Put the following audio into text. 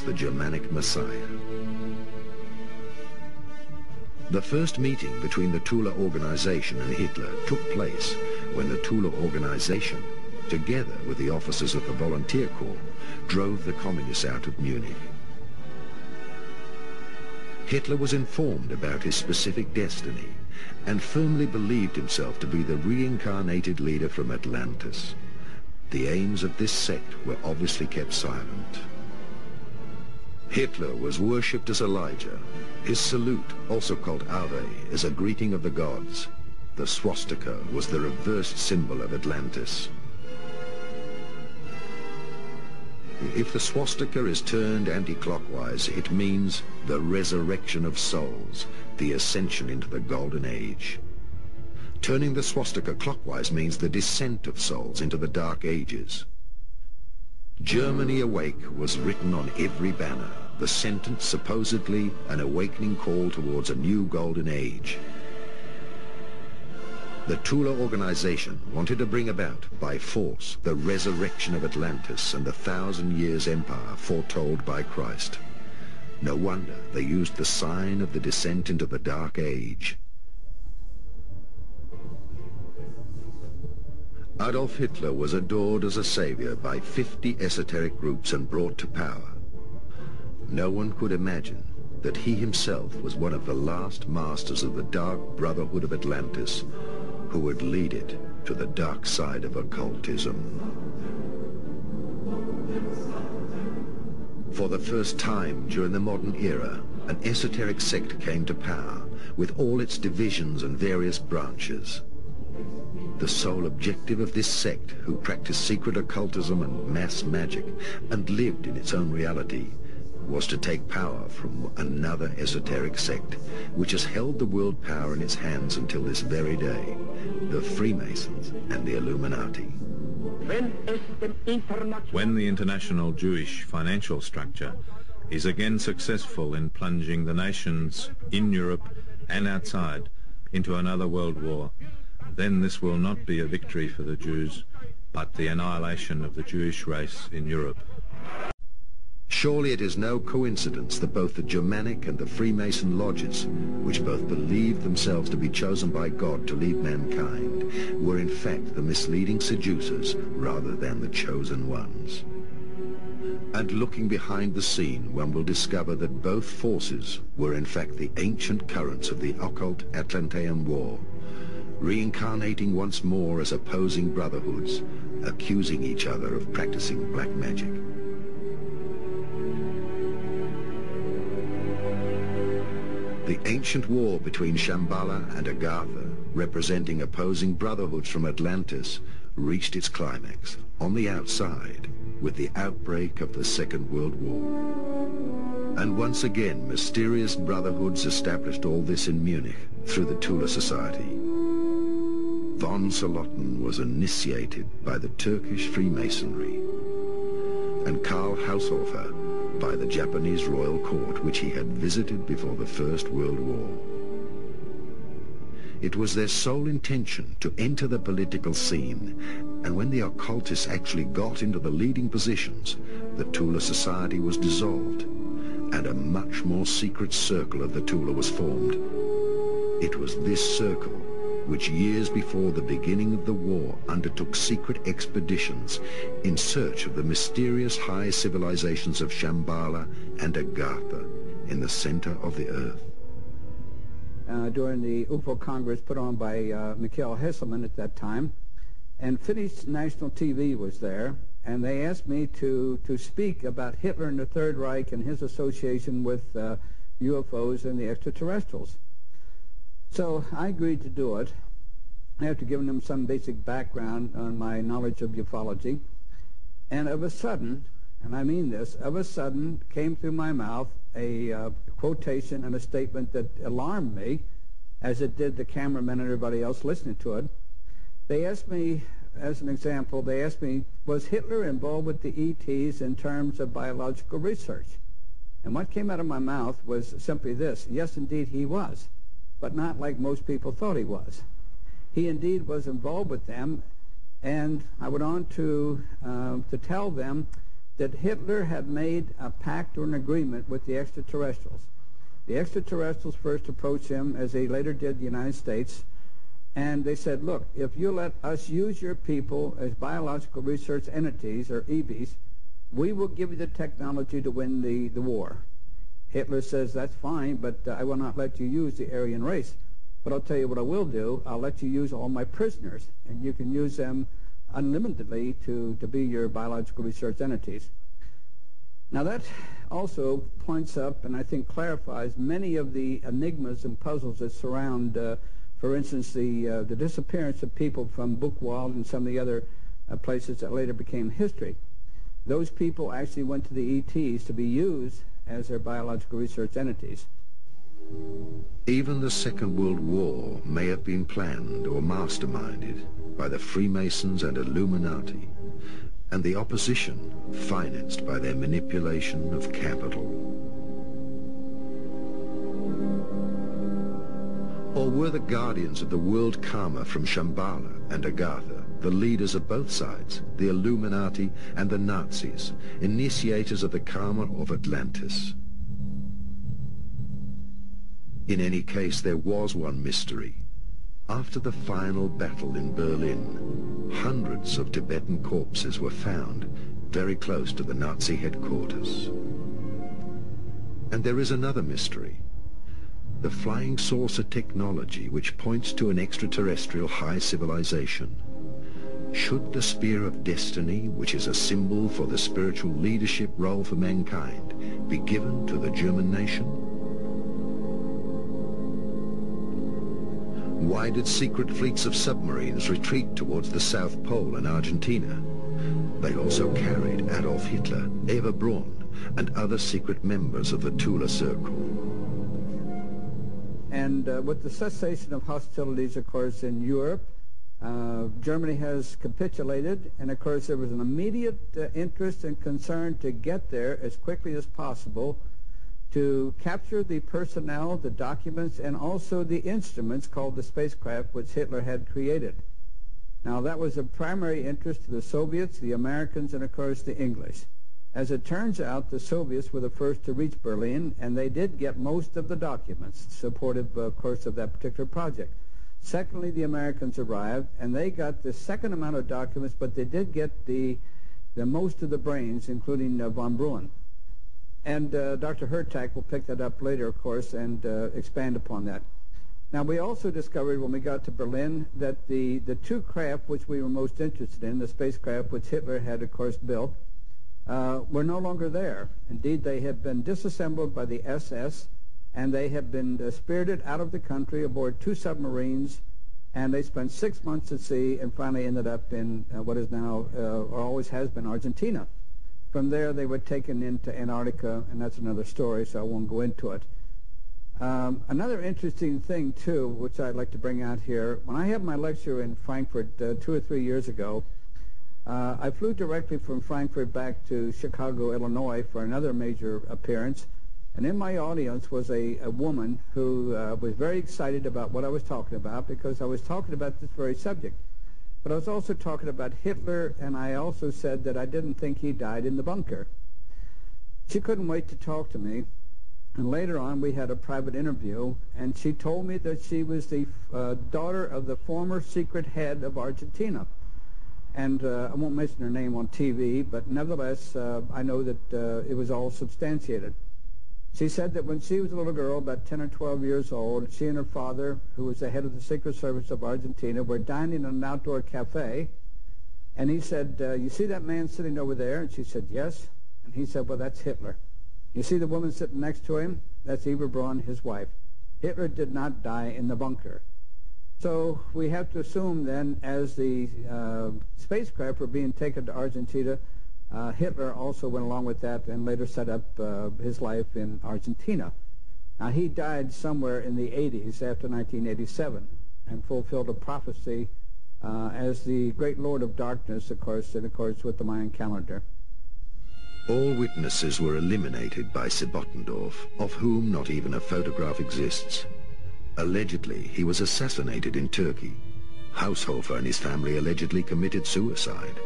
as the Germanic Messiah. The first meeting between the Tula organization and Hitler took place when the Tula organization, together with the officers of the Volunteer Corps, drove the communists out of Munich. Hitler was informed about his specific destiny and firmly believed himself to be the reincarnated leader from Atlantis. The aims of this sect were obviously kept silent. Hitler was worshipped as Elijah. His salute, also called Ave, is a greeting of the gods. The swastika was the reversed symbol of Atlantis. If the swastika is turned anti-clockwise, it means the resurrection of souls, the ascension into the golden age. Turning the swastika clockwise means the descent of souls into the dark ages. Germany Awake was written on every banner, the sentence supposedly an awakening call towards a new golden age. The Tula organization wanted to bring about, by force, the resurrection of Atlantis and the 1,000 years empire foretold by Christ. No wonder they used the sign of the descent into the Dark Age. Adolf Hitler was adored as a savior by 50 esoteric groups and brought to power. No one could imagine that he himself was one of the last masters of the Dark Brotherhood of Atlantis, who would lead it to the dark side of occultism. For the first time during the modern era, an esoteric sect came to power, with all its divisions and various branches. The sole objective of this sect, who practiced secret occultism and mass magic, and lived in its own reality, was to take power from another esoteric sect, which has held the world power in its hands until this very day, the Freemasons and the Illuminati. When the international Jewish financial structure is again successful in plunging the nations in Europe and outside into another world war, then this will not be a victory for the Jews, but the annihilation of the Jewish race in Europe. Surely it is no coincidence that both the Germanic and the Freemason lodges, which both believed themselves to be chosen by God to lead mankind, were in fact the misleading seducers rather than the chosen ones. And looking behind the scene, one will discover that both forces were in fact the ancient currents of the occult Atlantean War, reincarnating once more as opposing brotherhoods, accusing each other of practicing black magic. The ancient war between Shambhala and Agartha, representing opposing brotherhoods from Atlantis, reached its climax on the outside with the outbreak of the Second World War. And once again, mysterious brotherhoods established all this in Munich through the Tula Society. Von Solotten was initiated by the Turkish Freemasonry, and Karl Haushofer by the Japanese royal court, which he had visited before the First World War. It was their sole intention to enter the political scene, and when the occultists actually got into the leading positions, the Tula Society was dissolved, and a much more secret circle of the Tula was formed. It was this circle which years before the beginning of the war undertook secret expeditions in search of the mysterious high civilizations of Shambhala and Agartha in the center of the earth. During the UFO Congress put on by Mikhail Hesselman at that time, and Finnish national TV was there, and they asked me to speak about Hitler and the Third Reich and his association with UFOs and the extraterrestrials. So I agreed to do it, after giving them some basic background on my knowledge of ufology. And of a sudden, and I mean this, of a sudden came through my mouth a quotation and a statement that alarmed me, as it did the cameramen and everybody else listening to it. They asked me, as an example, they asked me, was Hitler involved with the ETs in terms of biological research? And what came out of my mouth was simply this: yes, indeed, he was, but not like most people thought he was. He indeed was involved with them, and I went on to tell them that Hitler had made a pact or an agreement with the extraterrestrials. The extraterrestrials first approached him, as they later did the United States, and they said, look, if you let us use your people as biological research entities, or EVs, we will give you the technology to win the war. Hitler says, that's fine, but I will not let you use the Aryan race. But I'll tell you what I will do. I'll let you use all my prisoners, and you can use them unlimitedly to be your biological research entities. Now that also points up and I think clarifies many of the enigmas and puzzles that surround, for instance, the disappearance of people from Buchwald and some of the other places that later became history. Those people actually went to the ETs to be used as their biological research entities. Even the Second World War may have been planned or masterminded by the Freemasons and Illuminati, and the opposition financed by their manipulation of capital. Or were the guardians of the world karma from Shambhala and Agartha, the leaders of both sides, the Illuminati and the Nazis, initiators of the karma of Atlantis? In any case, there was one mystery. After the final battle in Berlin, hundreds of Tibetan corpses were found very close to the Nazi headquarters. And there is another mystery. The flying saucer technology which points to an extraterrestrial high civilization. Should the Spear of Destiny, which is a symbol for the spiritual leadership role for mankind, be given to the German nation? Why did secret fleets of submarines retreat towards the South Pole and Argentina? They also carried Adolf Hitler, Eva Braun, and other secret members of the Tula Circle. And with the cessation of hostilities, of course, in Europe, Germany has capitulated, and of course there was an immediate interest and concern to get there as quickly as possible to capture the personnel, the documents, and also the instruments called the spacecraft which Hitler had created. Now that was of primary interest to the Soviets, the Americans, and of course the English. As it turns out, the Soviets were the first to reach Berlin, and they did get most of the documents supportive, of course, of that particular project. Secondly, the Americans arrived, and they got the second amount of documents, but they did get the most of the brains, including von Braun. And Dr. Hertak will pick that up later, of course, and expand upon that. Now, we also discovered when we got to Berlin that the two craft which we were most interested in, the spacecraft which Hitler had, of course, built, were no longer there. Indeed, they had been disassembled by the SS, and they had been spirited out of the country aboard two submarines, and they spent 6 months at sea and finally ended up in what is now, or always has been, Argentina. From there, they were taken into Antarctica, and that's another story, so I won't go into it. Another interesting thing, too, which I'd like to bring out here, when I had my lecture in Frankfurt 2 or 3 years ago, I flew directly from Frankfurt back to Chicago, Illinois for another major appearance, and in my audience was a woman who was very excited about what I was talking about because I was talking about this very subject. But I was also talking about Hitler, and I also said that I didn't think he died in the bunker. She couldn't wait to talk to me, and later on we had a private interview, and she told me that she was the daughter of the former secret head of Argentina. And I won't mention her name on TV, but nevertheless, I know that it was all substantiated. She said that when she was a little girl, about 10 or 12 years old, she and her father, who was the head of the Secret Service of Argentina, were dining in an outdoor cafe. And he said, you see that man sitting over there? And she said, yes. And he said, well, that's Hitler. You see the woman sitting next to him? That's Eva Braun, his wife. Hitler did not die in the bunker. So we have to assume then, as the spacecraft were being taken to Argentina, Hitler also went along with that and later set up his life in Argentina. Now, he died somewhere in the 80s after 1987 and fulfilled a prophecy as the great Lord of Darkness, of course, in accordance with the Mayan calendar. All witnesses were eliminated by Sebottendorf, of whom not even a photograph exists. Allegedly, he was assassinated in Turkey. Haushofer and his family allegedly committed suicide.